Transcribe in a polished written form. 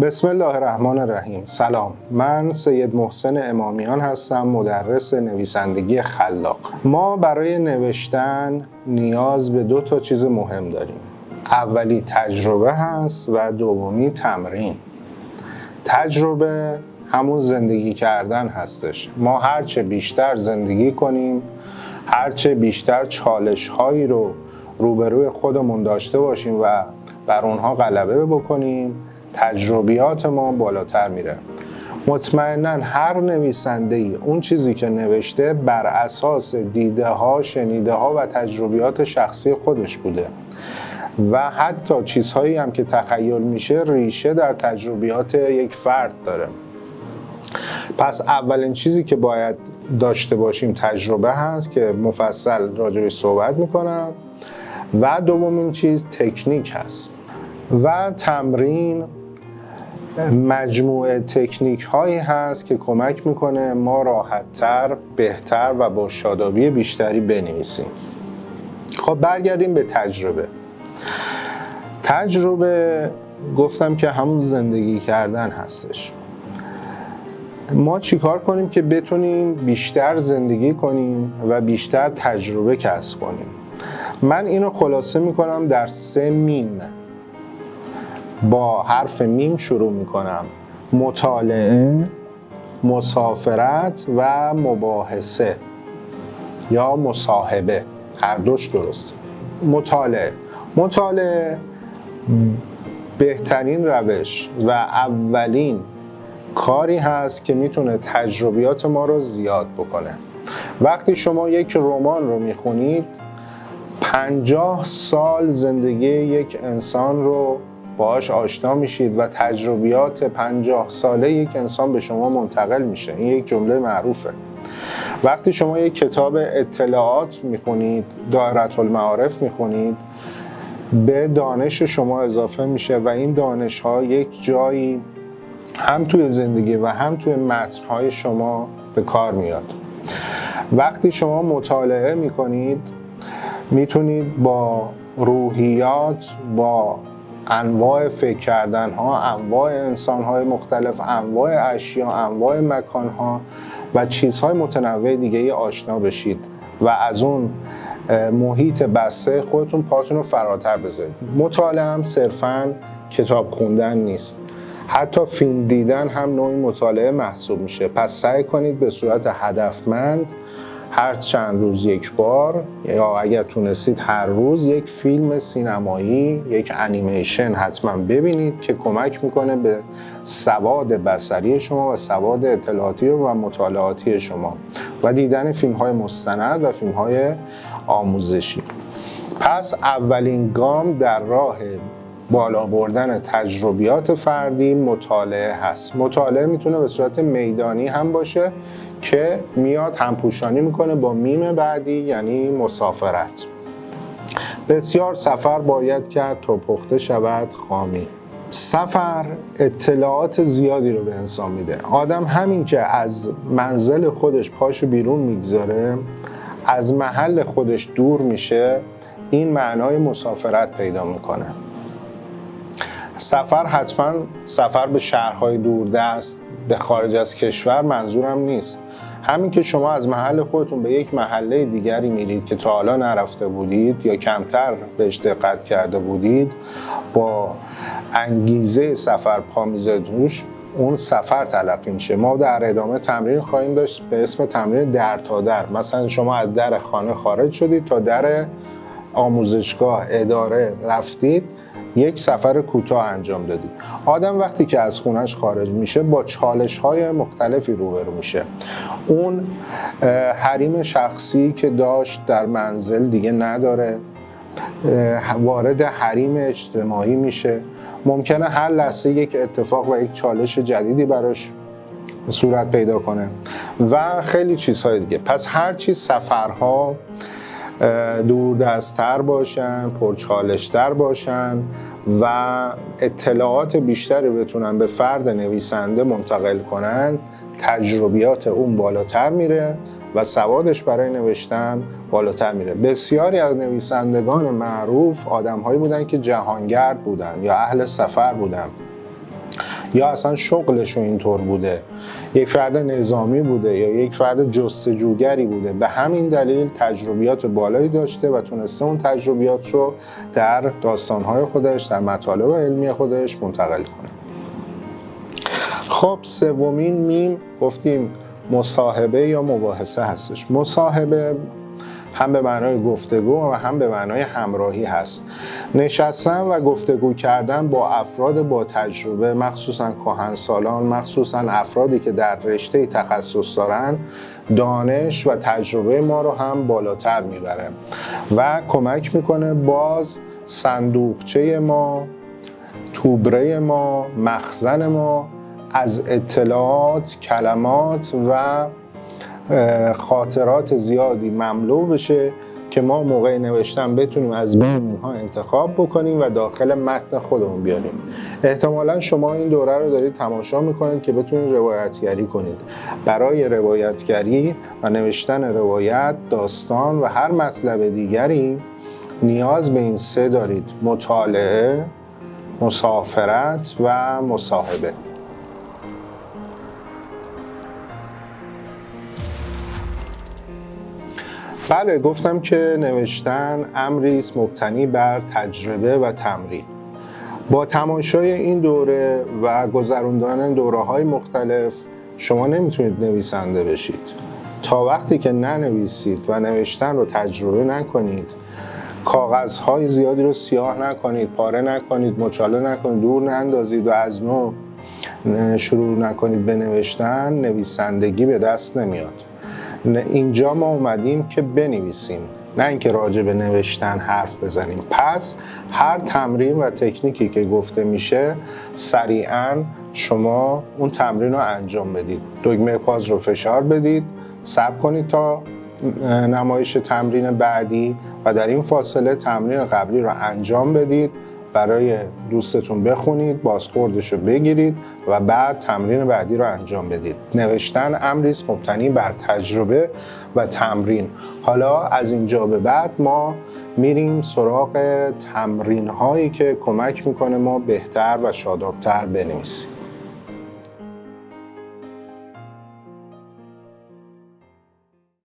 بسم الله الرحمن الرحیم. سلام، من سید محسن امامیان هستم، مدرس نویسندگی خلاق. ما برای نوشتن نیاز به 2 چیز مهم داریم. اولی تجربه هست و دومی تمرین. تجربه همون زندگی کردن هستش. ما هرچه بیشتر زندگی کنیم، هرچه بیشتر چالش هایی رو روبروی خودمون داشته باشیم و بر اونها غلبه بکنیم، تجربیات ما بالاتر میره. مطمئناً هر نویسنده‌ای اون چیزی که نوشته بر اساس دیده ها، شنیده ها و تجربیات شخصی خودش بوده و حتی چیزهایی هم که تخیل میشه ریشه در تجربیات یک فرد داره. پس اولین چیزی که باید داشته باشیم تجربه هست که مفصل راجعش صحبت میکنم و دومین چیز تکنیک هست و تمرین مجموعه تکنیک هایی هست که کمک میکنه ما راحت‌تر، بهتر و با شادابی بیشتری بنویسیم. خب برگردیم به تجربه. تجربه گفتم که همون زندگی کردن هستش. ما چیکار کنیم که بتونیم بیشتر زندگی کنیم و بیشتر تجربه کسب کنیم؟ من اینو خلاصه میکنم در 3 میم. با حرف میم شروع میکنم: مطالعه، مسافرت و مباحثه یا مصاحبه. هر دوش درست. مطالعه بهترین روش و اولین کاری هست که میتونه تجربیات ما رو زیاد بکنه. وقتی شما یک رمان رو میخونید 50 سال زندگی یک انسان رو باهاش آشنا میشید و تجربیات 50 ساله یک انسان به شما منتقل میشه. این یک جمله معروفه. وقتی شما یک کتاب اطلاعات میخونید، دایره المعارف میخونید، به دانش شما اضافه میشه و این دانش ها یک جایی هم توی زندگی و هم توی متن‌های شما به کار میاد. وقتی شما مطالعه میکنید میتونید با روحیات، با انواع فکر کردن ها، انواع انسان های مختلف، انواع اشیا، انواع مکان ها و چیزهای متنوع دیگه آشنا بشید و از اون محیط بسته خودتون پاتون رو فراتر بذارید. مطالعه هم صرفاً کتاب خوندن نیست، حتی فیلم دیدن هم نوعی مطالعه محسوب میشه. پس سعی کنید به صورت هدفمند هر چند روز یک بار یا اگر تونستید هر روز یک فیلم سینمایی، یک انیمیشن حتما ببینید که کمک میکنه به سواد بصری شما و سواد اطلاعاتی و مطالعاتی شما و دیدن فیلم های مستند و فیلم های آموزشی. پس اولین گام در راه بالا بردن تجربیات فردی مطالعه هست. مطالعه میتونه به صورت میدانی هم باشه که میاد همپوشانی میکنه با میم بعدی، یعنی مسافرت. بسیار سفر باید کرد تا پخته شود خامی. سفر اطلاعات زیادی رو به انسان میده. آدم همین که از منزل خودش پاشو بیرون میگذاره، از محل خودش دور میشه، این معنای مسافرت پیدا میکنه. سفر حتما سفر به شهرهای دوردست، به خارج از کشور منظورم نیست. همین که شما از محل خودتون به یک محله دیگری میرید که تا حالا نرفته بودید یا کمتر بهش دقت کرده بودید، با انگیزه سفر پا میذارید روش، اون سفر تلقی میشه. ما در ادامه تمرین خواهیم داشت به اسم تمرین در تا در. مثلا شما از در خانه خارج شدید تا در آموزشگاه، اداره رفتید، یک سفر کوتاه انجام دادید. آدم وقتی که از خونش خارج میشه با چالش‌های مختلفی روبرو میشه. اون حریم شخصی که داشت در منزل دیگه نداره، وارد حریم اجتماعی میشه. ممکنه هر لحظه یک اتفاق و یک چالش جدیدی براش صورت پیدا کنه و خیلی چیزهای دیگه. پس هر چیز سفرها دوردست‌تر باشن، پرچالش‌تر باشن و اطلاعات بیشتری بتونن به فرد نویسنده منتقل کنن، تجربیات اون بالاتر میره و سوادش برای نوشتن بالاتر میره. بسیاری از نویسندگان معروف آدم‌هایی بودن که جهانگرد بودن یا اهل سفر بودن یا اصلا شغلش اینطور بوده، یک فرد نظامی بوده یا یک فرد جستجوگری بوده. به همین دلیل تجربیات بالایی داشته و تونسته اون تجربیات رو در داستان‌های خودش، در مطالب علمی خودش منتقل کنه. خب سومین میم گفتیم مصاحبه یا مباحثه هستش. مصاحبه هم به معنای گفتگو و هم به معنای همراهی هست. نشستن و گفتگو کردن با افراد با تجربه، مخصوصا کهنسالان، مخصوصا افرادی که در رشته تخصص دارن، دانش و تجربه ما رو هم بالاتر میبره و کمک میکنه باز صندوقچه ما، توبره ما، مخزن ما از اطلاعات، کلمات و خاطرات زیادی مملو بشه که ما موقع نوشتن بتونیم از بین اونها انتخاب بکنیم و داخل متن خودمون بیاریم. احتمالا شما این دوره رو دارید تماشا میکنید که بتونید روایتگری کنید. برای روایتگری و نوشتن روایت، داستان و هر مطلب دیگری نیاز به این سه دارید: مطالعه، مسافرت و مصاحبه. بله، گفتم که نوشتن امری است مبتنی بر تجربه و تمرین. با تماشای این دوره و گذراندن دوره‌های مختلف شما نمیتونید نویسنده بشید. تا وقتی که ننویسید و نوشتن رو تجربه نکنید، کاغذهای زیادی رو سیاه نکنید، پاره نکنید، مچاله نکنید، دور نندازید و از نو شروع نکنید به نوشتن، نویسندگی به دست نمیاد. اینجا ما اومدیم که بنویسیم، نه اینکه راجع به نوشتن حرف بزنیم. پس هر تمرین و تکنیکی که گفته میشه سریعاً شما اون تمرین رو انجام بدید. دکمه پاز رو فشار بدید، صبر کنید تا نمایش تمرین بعدی و در این فاصله تمرین قبلی رو انجام بدید، برای دوستتون بخونید، بازخوردش رو بگیرید و بعد تمرین بعدی رو انجام بدید. نوشتن امری است مبتنی بر تجربه و تمرین. حالا از اینجا به بعد ما میریم سراغ تمرین هایی که کمک میکنه ما بهتر و شادابتر بنویسیم.